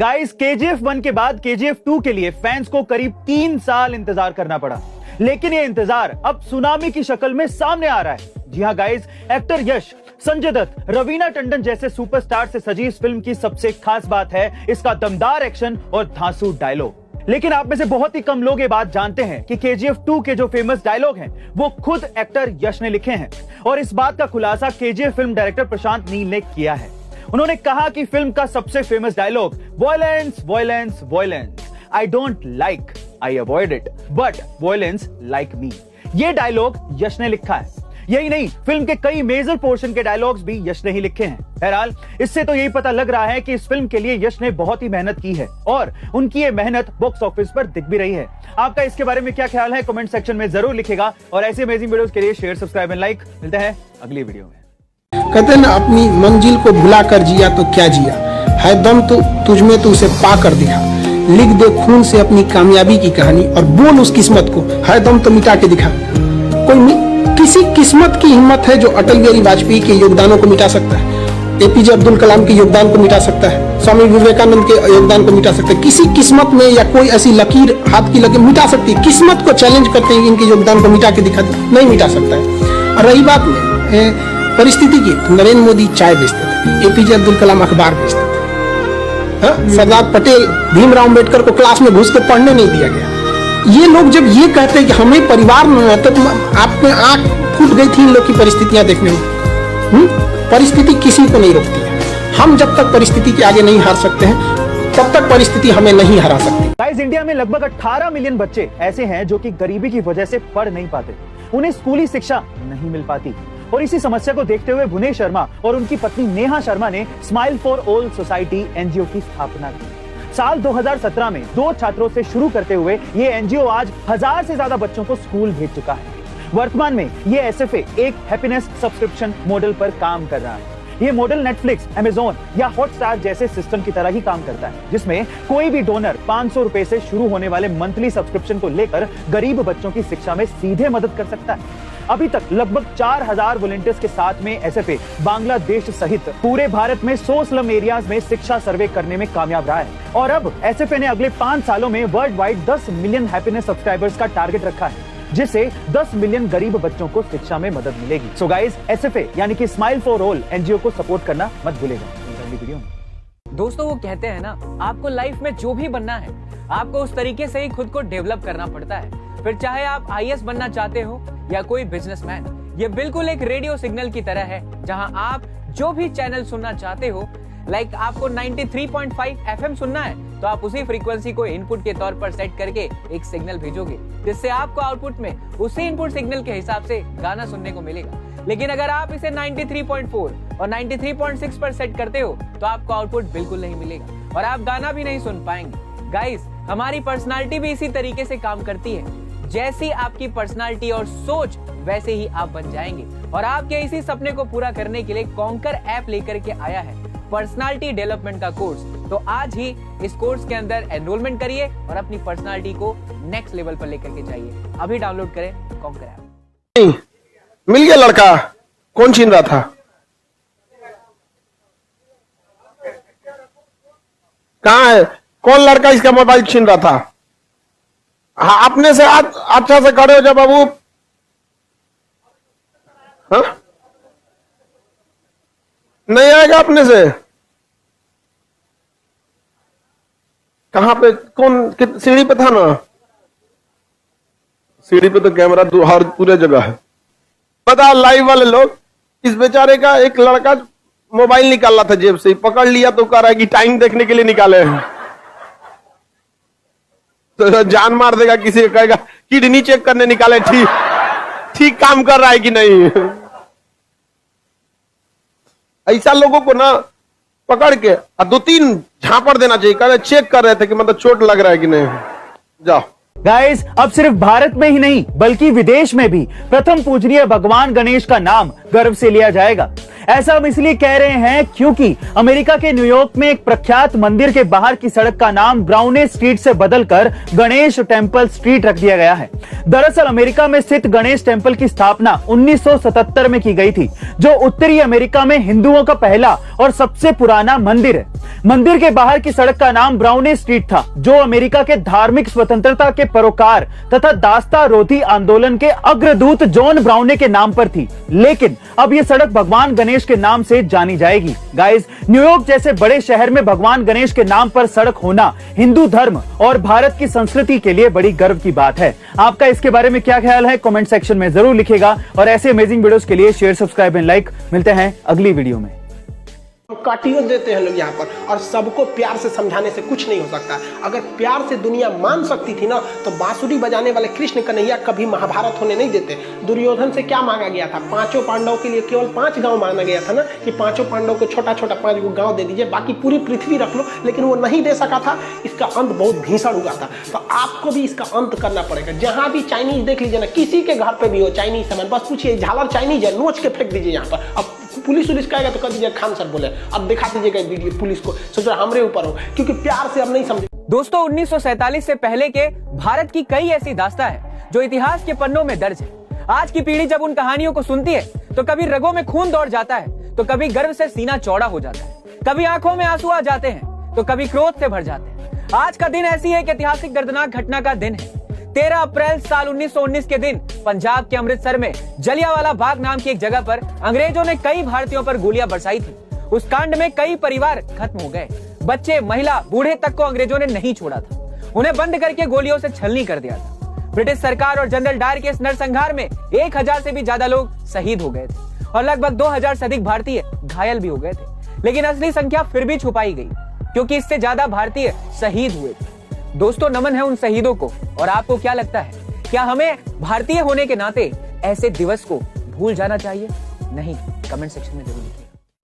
Guys, KGF 1 के बाद KGF 2 के लिए फैंस को करीब 3 साल इंतजार करना पड़ा, लेकिन ये इंतजार अब सुनामी की शक्ल में सामने आ रहा है। जी हां गाइस, एक्टर यश, संजय दत्त, रवीना टंडन जैसे सुपरस्टार से सजी इस फिल्म की सबसे खास बात है इसका दमदार एक्शन और धांसू डायलॉग। लेकिन आप में से बहुत ही कम लोग ये बात जानते हैं कि KGF 2 के जो फेमस डायलॉग हैं वो खुद एक्टर यश ने लिखे हैं, और इस बात का खुलासा KGF film director Prashanth Neel ने किया है। उन्होंने कहा कि फिल्म का सबसे famous dialogue violence violence violence, I don't like, I avoid it, but violence like me, ये डायलॉग यश ने लिखा है। यही नहीं, फिल्म के कई मेजर पोर्शन के डायलॉग्स भी यश ने ही लिखे हैं। बहरहाल, इससे तो यही पता लग रहा है कि इस फिल्म के लिए यश ने बहुत ही मेहनत की है और उनकी ये मेहनत बॉक्स ऑफिस पर दिख भी रही है। आपका इसके बारे में क्या ख्याल है, कमेंट सेक्शन में जरूर लिखेगा, और ऐसे अमेजिंग वीडियोस के लिए शेयर, सब्सक्राइब एंड लाइक। मिलते हैं अगली वीडियो में। कहते हैं ना, अपनी मंजिल को भुला कर जिया तो क्या जिया, है दम तो तुझमें तो उसे पा कर दिखा, लिख दे खून से अपनी कामयाबी की कहानी और बोल उस किस्मत को, है दम तो मिटा के दिखा। किसी किस्मत की हिम्मत है जो अटल बिहारी वाजपेयी के योगदानों को मिटा सकता है, APJ अब्दुल कलाम के योगदान को मिटा सकता है, स्वामी विवेकानंद के योगदान को मिटा सकता है। किसी किस्मत में या कोई ऐसी लकीर हाथ की लगे मिटा सकती है, किस्मत को चैलेंज करते हैं इनके योगदान को मिटा के दिखा, नहीं मिटा सकता है। और रही बात परिस्थिति की, नरेंद्र मोदी चाय बेचते थे, APJ अब्दुल कलाम अखबार बेचते थे, सरदार पटेल भीमराव अम्बेडकर को क्लास में घुस के पढ़ने नहीं दिया गया। ये लोग जब ये कहते हैं कि हमें परिवार में है, तो आप में आंख फूट गई थी इन लोग की परिस्थितियां देखने में। परिस्थिति किसी को नहीं रोकती है, हम जब तक परिस्थिति के आगे नहीं हार सकते हैं तब तक परिस्थिति हमें नहीं हरा सकती। गाइस, इंडिया में लगभग 18 मिलियन बच्चे ऐसे हैं जो कि गरीबी की वजह से पढ़ नहीं पाते, उन्हें स्कूली शिक्षा नहीं मिल पाती, और इसी समस्या को देखते हुए भुवनेश शर्मा और उनकी पत्नी नेहा शर्मा ने smile for all society NGO की स्थापना की। साल 2017 में 2 छात्रों से शुरू करते हुए ये NGO आज 1000 से ज्यादा बच्चों को स्कूल भेज चुका है। वर्तमान में ये SFA एक हैप्पीनेस सब्सक्रिप्शन मॉडल पर काम कर रहा है। ये मॉडल नेटफ्लिक्स, अमेजोन या हॉटस्टार जैसे सिस्टम की तरह ही काम करता है, जिसमें कोई भी डोनर 500 रुपए से शुरू होने वाले मंथली सब्सक्रिप्शन को लेकर गरीब बच्चों की शिक्षा में सीधे मदद कर सकता है। अभी तक लगभग 4000 वॉलंटियर्स के साथ में SFA बांग्लादेश सहित पूरे भारत में 100 स्लम एरियाज में शिक्षा सर्वे करने में कामयाब रहा है, और अब SFA ने अगले 5 सालों में world wide 10 million happiness subscribers का टारगेट रखा है, जिससे 10 मिलियन गरीब बच्चों को शिक्षा में मदद मिलेगी। सो गाइस, SFA यानी कि स्माइल फॉर ऑल NGO को सपोर्ट करना मत भूलेगा। अगली वीडियो में दोस्तों, वो कहते हैं ना, आपको लाइफ में जो भी बनना है आपको उस तरीके से ही खुद को डेवलप करना पड़ता है। फिर चाहे आप IAS बनना चाहते हो या कोई बिजनेसमैन, ये बिल्कुल एक रेडियो सिग्नल की तरह है जहां आप जो भी चैनल सुनना चाहते हो, लाइक आपको 93.5 FM सुनना है तो आप उसी फ्रीक्वेंसी को इनपुट के तौर पर सेट करके एक सिग्नल भेजोगे, जिससे आपको आउटपुट में उसी इनपुट सिग्नल के हिसाब से गाना सुनने को मिलेगा। लेकिन अगर आप इसे 93.4 और 93.6 पर सेट करते हो तो आपको आउटपुट बिल्कुल नहीं मिलेगा और आप गाना भी नहीं सुन पाएंगे। गाइस, हमारी पर्सनालिटी भी इसी तरीके से काम करती है। जैसी आपकी पर्सनालिटी और सोच वैसे ही आप बन जाएंगे, और आपके इसी सपने को पूरा करने के लिए कॉन्कर ऐप लेकर के आया है पर्सनालिटी डेवलपमेंट का कोर्स। तो आज ही इस कोर्स के अंदर एनरोलमेंट करिए और अपनी पर्सनालिटी को नेक्स्ट लेवल पर लेकर के जाइए। अभी डाउनलोड करें कॉन्कर ऐप। मिल गया लड़का, कौन छीन रहा था? कहाँ है? कौन लड़का इसका मोबाइल छीन रहा था? हाँ, अपने से अच्छा से खड़े हो जा बाबू। हाँ, नहीं आएगा अपने से। कहाँ पे? कौन? सीढ़ी पे था ना? सीढ़ी पे तो कैमरा हर पूरे जगह है। पता, लाइव वाले लोग, इस बेचारे का एक लड़का मोबाइल निकाल रहा था जेब से, पकड़ लिया तो कह रहा है कि टाइम देखने के लिए निकाले हैं। तो जान मार देगा, किसी को कहेगा किडनी चेक करने निकाले, ठीक काम कर रहा है कि नहीं। ऐसा लोगों को ना पकड़ के 2-3 झापड़ देना चाहिए। कह रहे चेक कर रहे थे कि मतलब चोट लग रहा है कि नहीं। जाओ। गाइस, अब सिर्फ भारत में ही नहीं बल्कि विदेश में भी प्रथम पूजनीय भगवान गणेश का नाम गर्व से लिया जाएगा। ऐसा हम इसलिए कह रहे हैं क्योंकि अमेरिका के न्यूयॉर्क में एक प्रख्यात मंदिर के बाहर की सड़क का नाम ब्राउने स्ट्रीट से बदलकर गणेश टेम्पल स्ट्रीट रख दिया गया है। दरअसल अमेरिका में स्थित गणेश टेम्पल की स्थापना 1977 में की गई थी, जो उत्तरी अमेरिका में हिंदुओं का पहला और सबसे पुराना मंदिर है। मंदिर के बाहर की सड़क का नाम ब्राउने स्ट्रीट था, जो अमेरिका के धार्मिक स्वतंत्रता के पैरोकार तथा दास्ता रोधी आंदोलन के अग्रदूत जॉन ब्राउने के नाम पर थी। लेकिन अब यह सड़क भगवान गणेश के नाम से जानी जाएगी। गाइस, न्यूयॉर्क जैसे बड़े शहर में भगवान गणेश के नाम पर सड़क होना हिंदू धर्म और भारत की संस्कृति के लिए बड़ी गर्व की बात है। आपका इसके बारे में क्या ख्याल है, कमेंट सेक्शन में जरूर लिखिएगा और ऐसे अमेजिंग वीडियोस के लिए शेयर, सब्सक्राइब एंड लाइक। मिलते हैं अगली वीडियो में। काटियों देते हैं लोग यहाँ पर, और सबको प्यार से समझाने से कुछ नहीं हो सकता। अगर प्यार से दुनिया मान सकती थी ना, तो बांसुरी बजाने वाले कृष्ण कन्हैया कभी महाभारत होने नहीं देते। दुर्योधन से क्या मांगा गया था? पांचों पांडवों के लिए केवल 5 गांव मांगा गया था ना, कि पांचों पांडवों को छोटा छोटा 5 गांव दे दीजिए, बाकी पूरी पृथ्वी रख लो। लेकिन वो नहीं दे सका था। इसका अंत बहुत भीषण हुआ था। तो आपको भी इसका अंत करना पड़ेगा। जहां भी चाइनीज देख लीजिए ना, किसी के घर पे भी हो चाइनीज सामान, बस पूछिए झालर चाइनीज है, नोच के फेंक दीजिए यहाँ पर। अब पुलिस का आएगा तो कर दीजिए खान सर बोले, अब दिखा दीजिएगा वीडियो पुलिस को, सोचो हमरे ऊपर हो, क्योंकि प्यार से अब नहीं समझे। दोस्तों, 1947 से पहले के भारत की कई ऐसी दास्तां हैं जो इतिहास के पन्नों में दर्ज है। आज की पीढ़ी जब उन कहानियों को सुनती है तो कभी रगों में खून दौड़ जाता है, तो कभी गर्व से सीना चौड़ा हो जाता है, कभी आंखों में आंसू आ जाते हैं, तो कभी क्रोध से भर जाते हैं। आज का दिन ऐसी है कि ऐतिहासिक दर्दनाक घटना का दिन है। 13 अप्रैल साल 1919 के दिन पंजाब के अमृतसर में जलियांवाला बाग नाम की एक जगह पर अंग्रेजों ने कई भारतीयों पर गोलियां बरसाई थी। उस कांड में कई परिवार खत्म हो गए। बच्चे, महिला, बूढ़े तक को अंग्रेजों ने नहीं छोड़ा था। उन्हें बंद करके गोलियों से छलनी कर दिया था। ब्रिटिश सरकार और जनरल डायर के इस नरसंहार में 1000 से भी ज्यादा लोग शहीद हो गए थे और लगभग 2000 से अधिक भारतीय घायल भी हो गए थे। लेकिन असली संख्या फिर भी छुपाई गई, क्योंकि इससे ज्यादा भारतीय शहीद हुए थे। दोस्तों, नमन है उन शहीदों को। और आपको क्या लगता है, क्या हमें भारतीय होने के नाते ऐसे दिवस को भूल जाना चाहिए? नहीं, कमेंट सेक्शन में जरूर लिखिए।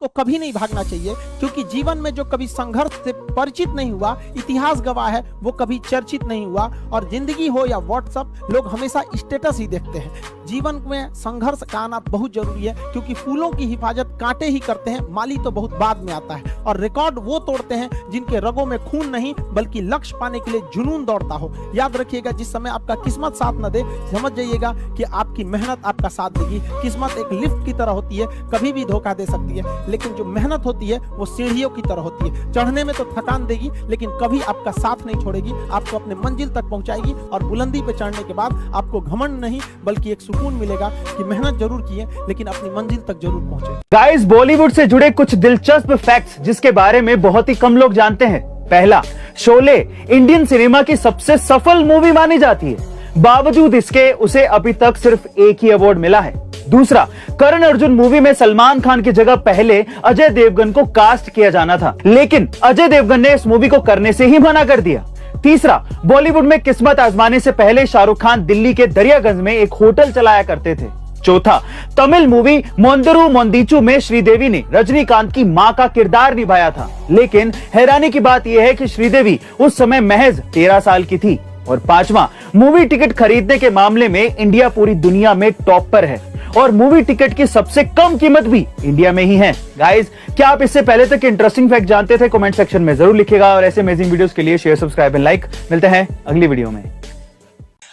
को कभी नहीं भागना चाहिए, क्योंकि जीवन में जो कभी संघर्ष से परिचित नहीं हुआ, इतिहास गवाह है, वो कभी चर्चित नहीं हुआ। और जिंदगी हो या व्हाट्सएप, लोग हमेशा स्टेटस ही देखते हैं। जीवन में संघर्ष का आना बहुत जरूरी है, क्योंकि फूलों की हिफाजत कांटे ही करते हैं, माली तो बहुत बाद में आता है। और रिकॉर्ड वो तोड़ते हैं जिनके रगों में खून नहीं बल्कि लक्ष्य पाने के लिए जुनून दौड़ता हो। याद रखिएगा, जिस समय आपका किस्मत साथ न दे, समझ जाइएगा कि आपकी मेहनत आपका साथ देगी। किस्मत एक लिफ्ट की तरह होती है, कभी भी धोखा दे सकती है, लेकिन जो मेहनत होती है वो सीढ़ियों की तरह होती है। चढ़ने में तो थकान देगी, लेकिन कभी आपका साथ नहीं छोड़ेगी, आपको अपने मंजिल तक पहुंचाएगी। और बुलंदी पे चढ़ने के बाद आपको घमंड नहीं बल्कि एक सुकून मिलेगा कि मेहनत जरूर किए, लेकिन अपनी मंजिल तक जरूर पहुंचे। गाइस, बॉलीवुड से जुड़े कुछ दिलचस्प फैक्ट्स जिसके बारे में बहुत ही कम लोग जानते हैं। पहला, शोले इंडियन सिनेमा की सबसे सफल मूवी मानी जाती है। बावजूद इसके उसे अभी तक सिर्फ एक ही अवार्ड मिला है। दूसरा, करण अर्जुन मूवी में सलमान खान की जगह पहले अजय देवगन को कास्ट किया जाना था, लेकिन अजय देवगन ने इस मूवी को करने से ही मना कर दिया। तीसरा, बॉलीवुड में किस्मत आजमाने से पहले शाहरुख खान दिल्ली के दरियागंज में एक होटल चलाया करते थे। चौथा, तमिल मूवी मोंदरू मोंदीचू में श्रीदेवी ने रजनीकांत की मां का किरदार निभाया था, लेकिन हैरानी की बात यह है कि श्रीदेवी उस समय महज 13 साल की थी। और पांचवा, मूवी टिकट खरीदने के मामले में इंडिया पूरी दुनिया में टॉप पर है और मूवी टिकट की सबसे कम कीमत भी इंडिया में ही है। गाइस, क्या आप इससे पहले तक इंटरेस्टिंग फैक्ट जानते थे? कमेंट सेक्शन में जरूर लिखिएगा और ऐसे अमेजिंग वीडियोस के लिए शेयर, सब्सक्राइब एंड लाइक। मिलते हैं अगली वीडियो में।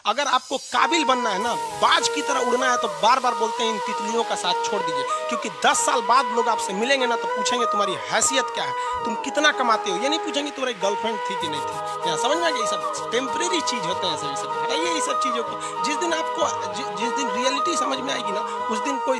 अगर आपको काबिल बनना है ना, बाज की तरह उड़ना है, तो बार बार बोलते हैं इन तितलियों का साथ छोड़ दीजिए, क्योंकि 10 साल बाद लोग आपसे मिलेंगे ना, तो पूछेंगे तुम्हारी हैसियत क्या है, तुम कितना कमाते हो। ये नहीं पूछेंगे तुम्हारी गर्लफ्रेंड थी कि नहीं थी। यहाँ समझ में आ गया, ये सब टेम्परेरी चीज होते हैं। सभी सब हटाइए ये सब चीजों को। जिस दिन आपको जिस दिन रियलिटी समझ में आएगी ना, उस दिन कोई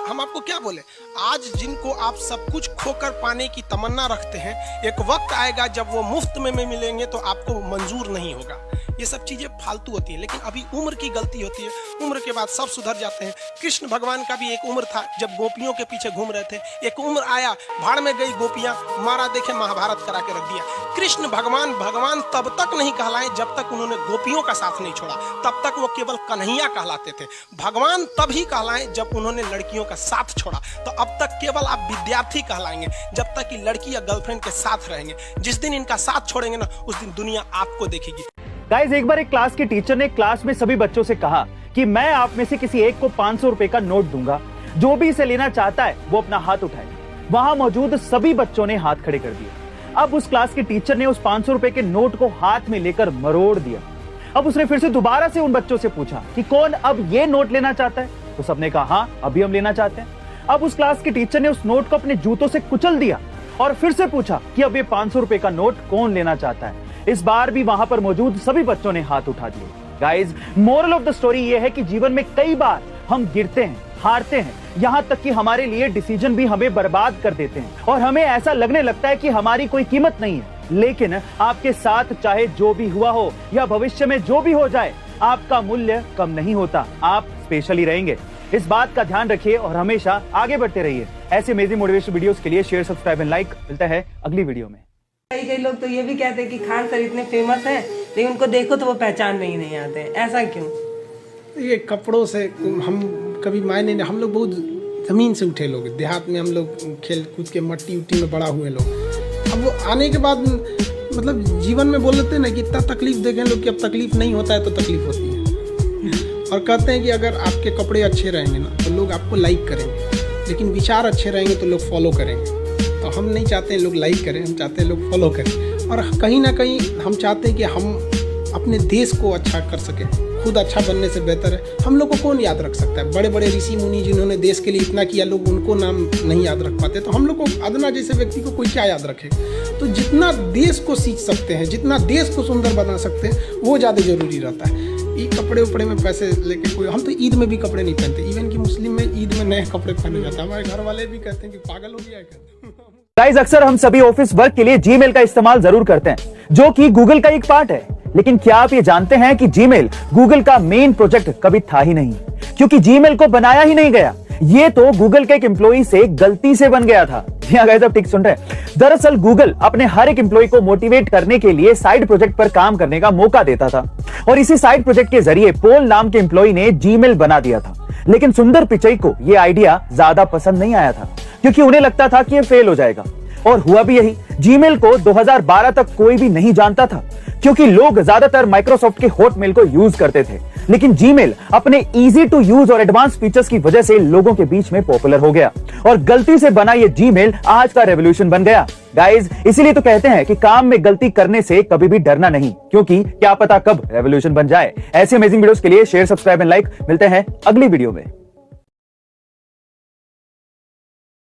हम आपको क्या बोले। आज जिनको आप सब कुछ खोकर पाने की तमन्ना रखते हैं, एक वक्त आएगा जब वो मुफ्त में मिलेंगे तो आपको मंजूर नहीं होगा। ये सब चीजें फालतू होती है, लेकिन अभी उम्र की गलती होती है। उम्र के बाद सब सुधर जाते हैं। कृष्ण भगवान का भी एक उम्र था जब गोपियों के पीछे घूम रहे थे। एक उम्र आया, भाड़ में गई गोपियां, मारा देखे महाभारत करा के रख दिया। कृष्ण भगवान तब तक नहीं कहलाए जब तक उन्होंने गोपियों का साथ नहीं छोड़ा, तब तक वो केवल कन्हैया कहलाते थे। भगवान तभी कहलाए जब उन्होंने लड़कियों का साथ छोड़ा। तो अब तक केवल आप विद्यार्थी कहलाएंगे जब तक कि लड़की या गर्लफ्रेंड के साथ रहेंगे। जिस दिन इनका साथ छोड़ेंगे ना, उस दिन दुनिया आपको देखेगी। गाइस, एक बार एक क्लास के टीचर ने क्लास में सभी बच्चों से कहा कि मैं आप में से किसी एक को 500 रुपए का नोट दूंगा, जो भी इसे लेना चाहता है वो अपना हाथ उठाए। वहां मौजूद सभी बच्चों ने हाथ खड़े कर दिए। अब उस क्लास के टीचर ने उस 500 रुपए के नोट को हाथ में लेकर मरोड़ दिया। अब उसने फिर से दोबारा से उन बच्चों से पूछा कि कौन अब ये नोट लेना चाहता है, तो सबने कहा हाँ, अभी हम लेना चाहते हैं। अब उस क्लास के टीचर ने उस नोट को अपने जूतों से कुचल दिया और फिर से पूछा कि अब ये 500 रुपए का नोट कौन लेना चाहता है। इस बार भी वहां पर मौजूद सभी बच्चों ने हाथ उठा दिए। Guys, moral of the story ये है कि जीवन में कई बार हम गिरते हैं, हारते हैं, यहां तक कि हमारे लिए डिसीजन भी हमें बर्बाद कर देते हैं और हमें ऐसा लगने लगता है कि हमारी कोई कीमत नहीं है। लेकिन आपके साथ चाहे जो भी हुआ हो या भविष्य में जो भी हो जाए, आपका मूल्य कम नहीं होता, आप स्पेशल ही रहेंगे। इस बात का ध्यान रखिए और हमेशा आगे बढ़ते रहिए। ऐसे अमेजिंग मोटिवेशनल वीडियोस के लिए शेयर, सब्सक्राइब एंड लाइक। मिलता है अगली वीडियो में। कई लोग तो ये भी कहते हैं कि खान सर इतने फेमस हैं, लेकिन उनको देखो तो वो पहचान में ही नहीं आते हैं, ऐसा क्यों? ये कपड़ों से हम कभी मायने नहीं, हम लोग बहुत ज़मीन से उठे लोग, देहात में हम लोग खेल कूद के मट्टी उट्टी में बड़ा हुए लोग। अब वो आने के बाद मतलब जीवन में बोल लेते हैं ना कि इतना तकलीफ देखें लोग कि अब तकलीफ नहीं होता है तो तकलीफ होती है। और कहते हैं कि अगर आपके कपड़े अच्छे रहेंगे ना तो लोग आपको लाइक करेंगे, लेकिन विचार अच्छे रहेंगे तो लोग फॉलो करेंगे। तो हम नहीं चाहते हैं लोग लाइक करें, हम चाहते हैं लोग फॉलो करें। और कहीं ना कहीं हम चाहते हैं कि हम अपने देश को अच्छा कर सकें। खुद अच्छा बनने से बेहतर है हम लोग को कौन याद रख सकता है? बड़े बड़े ऋषि मुनि जिन्होंने देश के लिए इतना किया, लोग उनको नाम नहीं याद रख पाते, तो हम लोग को अदना जैसे व्यक्ति को कोई क्या याद रखेगा? तो जितना देश को सीख सकते हैं, जितना देश को सुंदर बना सकते हैं, वो ज़्यादा जरूरी रहता है। ये कपड़े उपड़े में पैसे लेके कोई, हम तो ईद में भी कपड़े नहीं पहनते, इवन कि मुस्लिम में ईद में नए कपड़े पहने जाते हैं। हमारे घर वाले भी कहते हैं कि पागल हो गया है। गाइस, अक्सर हम सभी ऑफिस वर्क के लिए जीमेल का इस्तेमाल जरूर करते हैं, जो कि गूगल का एक पार्ट है। लेकिन क्या आप ये जानते हैं कि जीमेल गूगल का मेन प्रोजेक्ट कभी था ही नहीं, क्योंकि जीमेल को बनाया ही नहीं गया। ये तो गूगल के एक एम्प्लॉई से गलती से बन गया था। गाइस, आप ठीक सुन रहे हैं। दरअसल गूगल अपने हर एक एम्प्लॉई को मोटिवेट करने के लिए साइड प्रोजेक्ट पर काम करने का मौका देता था और इसी साइड प्रोजेक्ट के जरिए पोल नाम के एम्प्लॉई ने जीमेल बना दिया था। लेकिन सुंदर पिचई को यह आइडिया ज्यादा पसंद नहीं आया था, क्योंकि उन्हें लगता था कि यह फेल हो जाएगा। और हुआ भी यही। जीमेल को 2012 तक कोई भी नहीं जानता था, क्योंकि लोग ज्यादातर माइक्रोसॉफ्ट के हॉटमेल को यूज करते थे। लेकिन जीमेल अपने इजी टू यूज और एडवांस फीचर्स की वजह से लोगों के बीच में पॉपुलर हो गया और गलती से बना ये जीमेल आज का रेवोल्यूशन बन गया। गाइज, इसीलिए तो कहते हैं कि काम में गलती करने से कभी भी डरना नहीं, क्योंकि क्या पता कब रेवोल्यूशन बन जाए। ऐसे अमेजिंग वीडियोस के लिए शेयर, सब्सक्राइब एंड लाइक। मिलते हैं अगली वीडियो में।